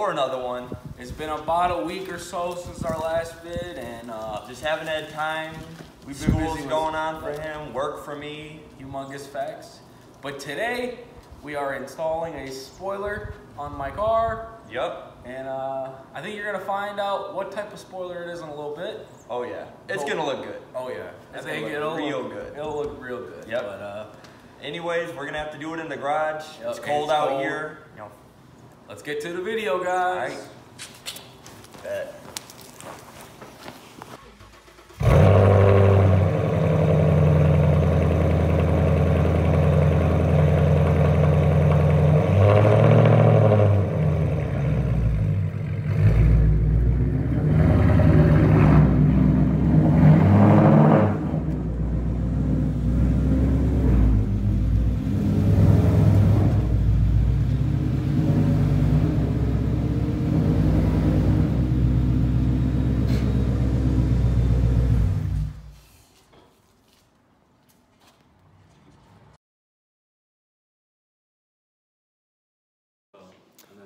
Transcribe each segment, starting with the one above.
for another one. It's been about a week or so since our last vid, and Just haven't had time. we've been School's busy going on for him, work for me. humongous facts. But today, we are installing a spoiler on my car, Yup. and I think you're gonna find out what type of spoiler it is in a little bit. Oh yeah, it's gonna look good. Oh yeah, I It's think gonna it'll look real look good. It'll look real good. Yep. But Anyways, we're gonna have to do it in the garage. Yep, It's cold it's out cold. here. You know, let's get to the video, guys. Alright. Bet.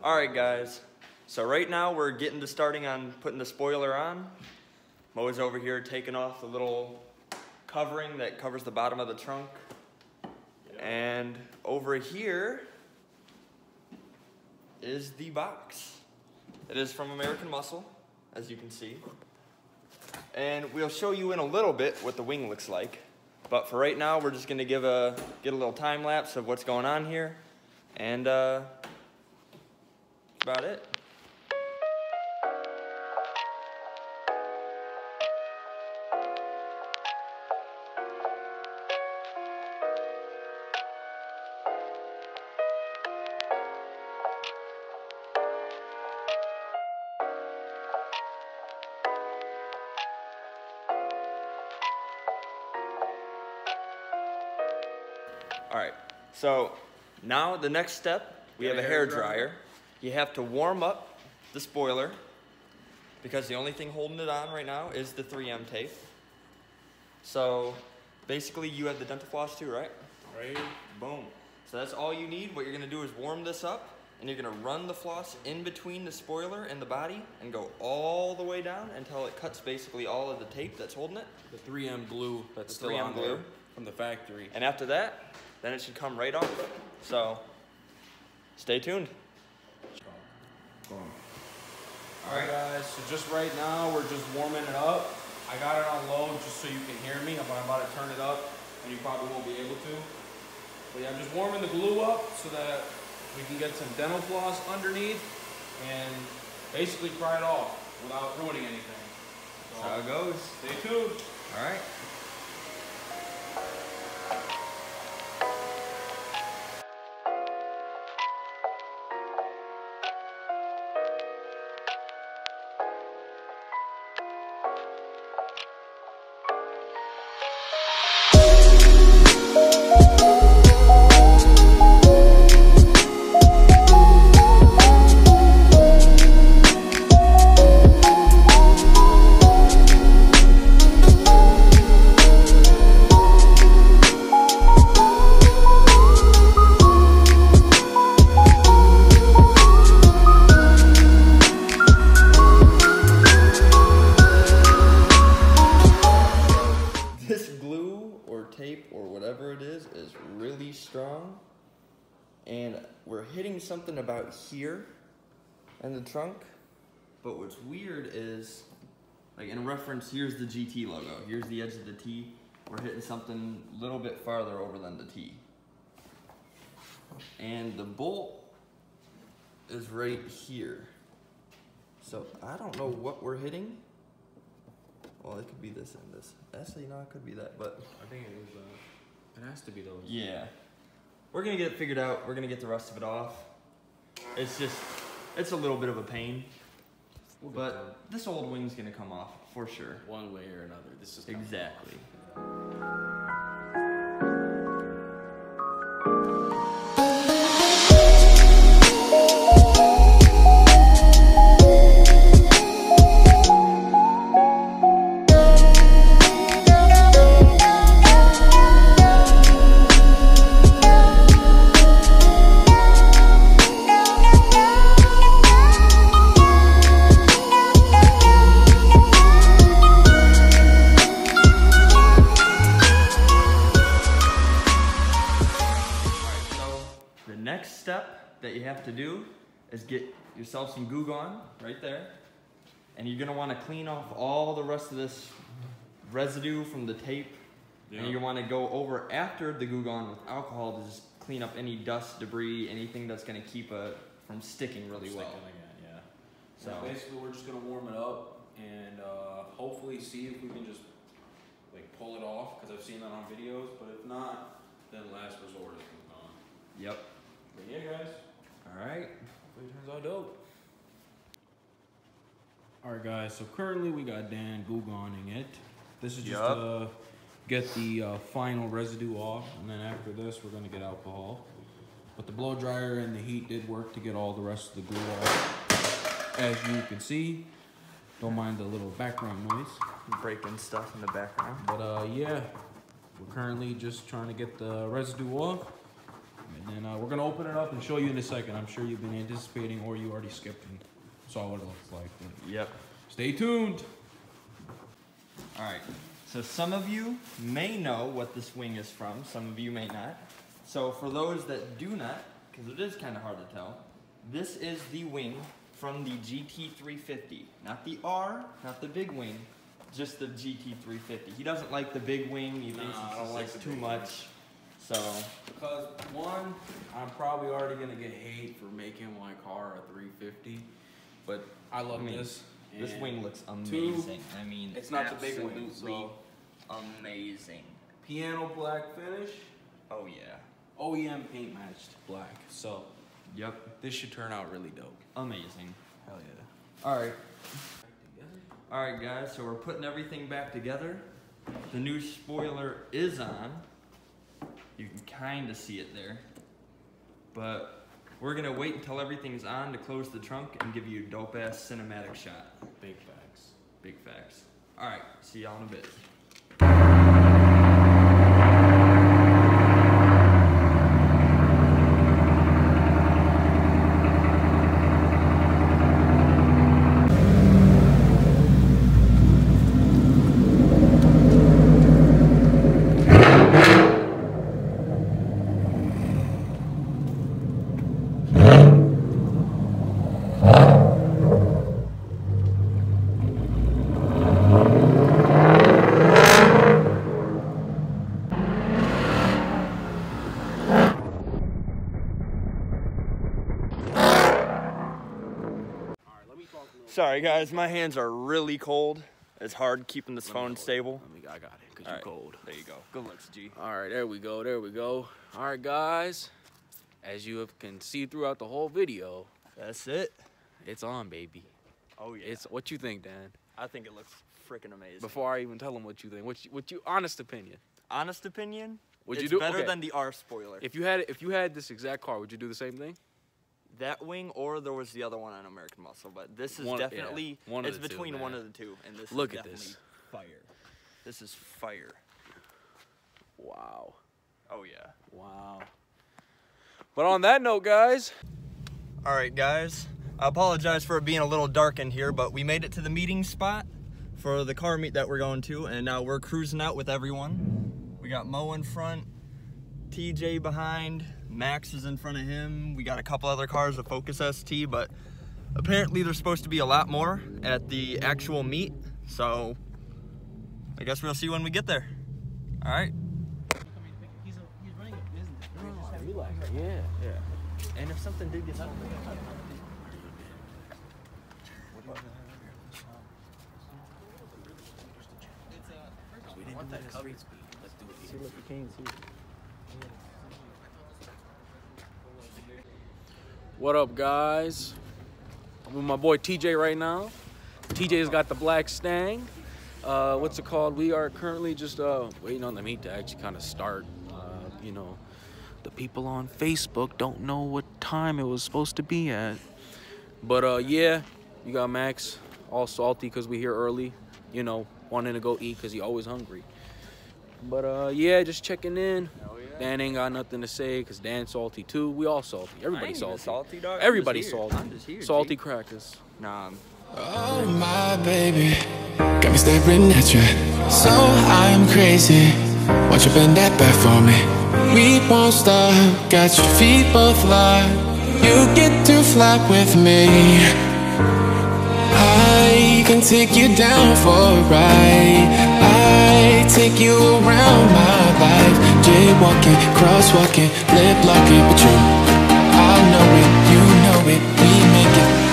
All right, guys. So right now we're getting to starting on putting the spoiler on. Mo's over here taking off the little covering that covers the bottom of the trunk. And over here is the box. It is from American Muscle, as you can see. And we'll show you in a little bit what the wing looks like. But for right now, we're just gonna get a little time lapse of what's going on here. And about it. All right, so now the next step, we have a hair dryer. You have to warm up the spoiler because the only thing holding it on right now is the 3M tape. So basically you have the dental floss too, right? Right. Boom. So that's all you need. What you're gonna do is warm this up and you're gonna run the floss in between the spoiler and the body and go all the way down until it cuts basically all of the tape that's holding it. The 3M glue that's The still 3M on glue. there from the factory. And after that, then it should come right off. So stay tuned. Alright guys, so just right now we're just warming it up. I got it on low just so you can hear me, but I'm about to turn it up and you probably won't be able to. But yeah, I'm just warming the glue up so that we can get some dental floss underneath and basically pry it off without ruining anything. So, That's how it goes. stay tuned. All right. Really strong, and we're hitting something about here in the trunk, but what's weird is, like in reference, here's the GT logo, here's the edge of the T, we're hitting something a little bit farther over than the T, and the bolt is right here, so I don't know what we're hitting. Well, it could be this and this. Actually, no, it could be that, but I think it is it has to be those. yeah. We're gonna get it figured out. We're gonna get the rest of it off. It's just, it's a little bit of a pain. But this old wing's gonna come off for sure. One way or another. This is Exactly. step that you have to do is get yourself some Goo Gone right there. And you're gonna wanna clean off all the rest of this residue from the tape. Yep. And you wanna go over after the Goo Gone with alcohol to just clean up any dust, debris, anything that's gonna keep it from sticking really well. Again, yeah. So basically we're just gonna warm it up and hopefully see if we can just like pull it off, because I've seen that on videos, but if not, then last resort is Goo Gone. Yep. But yeah, guys. Alright. Hopefully it turns out dope. Alright guys, so currently we got Dan Goo Goning it. This is just to get the final residue off, and then after this we're gonna get alcohol. But the blow dryer and the heat did work to get all the rest of the glue off. As you can see, don't mind the little background noise. Breaking stuff in the background. But yeah, we're currently just trying to get the residue off. And then we're gonna open it up and show you in a second. I'm sure you've been anticipating, or you already skipped and saw what it looks like. But yep. Stay tuned. All right. So some of you may know what this wing is from. Some of you may not. So for those that do not, because it is kind of hard to tell, this is the wing from the GT350. Not the R, not the big wing, just the GT350. He doesn't like the big wing. He thinks it's too much. So, because one, I'm probably already gonna get hate for making my car a 350, but I love this. This wing looks amazing. Two, I mean, it's not the big wing, so amazing. Piano black finish. Oh yeah. OEM paint matched black. So, yep. This should turn out really dope. Amazing. Hell yeah. All right. All right, guys. So we're putting everything back together. The new spoiler is on. You can kind of see it there. But we're going to wait until everything's on to close the trunk and give you a dope-ass cinematic shot. Big facts. Big facts. All right. See y'all in a bit. Sorry guys, my hands are really cold. It's hard keeping this phone stable. I got it, because you're cold. There you go. Good looks, G. All right, there we go, there we go. All right, guys. As you can see throughout the whole video. That's it. It's on, baby. Oh, yeah. It's what you think, Dan? I think it looks freaking amazing. Before I even tell them what you think, what you honest opinion? Honest opinion? Would it's you do better than the R spoiler. If you had this exact car, would you do the same thing? That wing, or there was the other one on American Muscle, but this is definitely it's between one of the two, and this is definitely fire. This is fire. Wow. Oh yeah. Wow. But on that note, guys. All right, guys. I apologize for it being a little dark in here, but we made it to the meeting spot for the car meet that we're going to, and now we're cruising out with everyone. We got Mo in front, TJ behind. Max is in front of him. We got a couple other cars, a Focus ST, but apparently there's supposed to be a lot more at the actual meet. So I guess we'll see when we get there. All right. He's running a business. Oh, I realize that. Yeah. And if something did get something. We want that cover speed. Let's do it. See what you can see. What up, guys? I'm with my boy TJ right now. TJ's got the black Stang. What's it called? We are currently just waiting on the meet to actually kind of start. You know, the people on Facebook don't know what time it was supposed to be at. But yeah, you got Max, all salty because we here early. You know, wanting to go eat because he always hungry. But yeah, just checking in. Dan ain't got nothing to say because Dan's salty too. We all salty. Everybody's salty. Dog. Everybody's salty. I'm just here, salty crackers. Nah. Oh my baby, got me staring at you. So I'm crazy. Won't you bend that back for me? we won't stop. Got your feet both locked. You get to fly with me. I can take you down for a ride. I take you around my life. Jaywalking, crosswalking, lip locking. But you, I know it, you know it, we make it.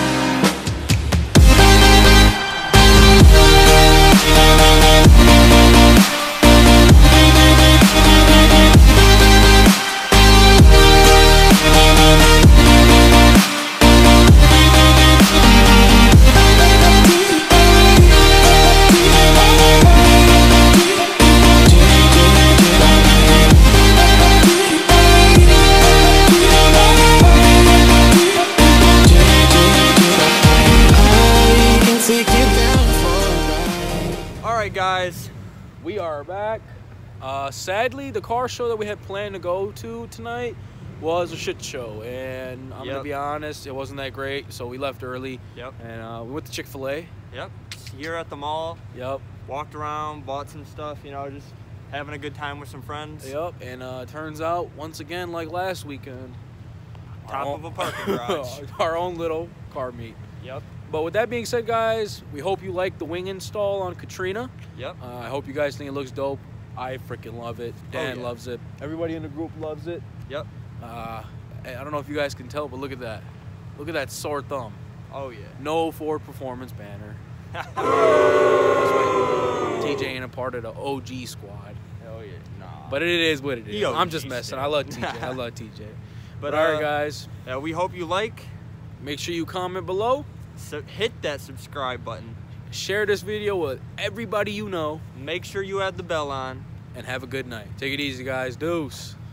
Alright guys, we are back. Sadly, the car show that we had planned to go to tonight was a shit show, and I'm gonna be honest, it wasn't that great, so we left early. Yep. And we went to Chick-fil-A. Yep. Here at the mall. Yep. Walked around, bought some stuff, you know, just having a good time with some friends. Yep. And turns out, once again, like last weekend, top of a parking garage. Our own little car meet. Yep. But with that being said, guys, we hope you like the wing install on Katrina. Yep. I hope you guys think it looks dope. I freaking love it. Dan loves it. Everybody in the group loves it. Yep. I don't know if you guys can tell, but look at that. Look at that sore thumb. Oh, yeah. No Ford Performance banner. TJ ain't a part of the OG squad. Hell yeah. Nah. But it is what it is. I'm just messing. I love TJ. I love TJ. But all right, guys. We hope you like. Make sure you comment below. So hit that subscribe button. Share this video with everybody you know. Make sure you have the bell on. And have a good night. Take it easy, guys. Deuce.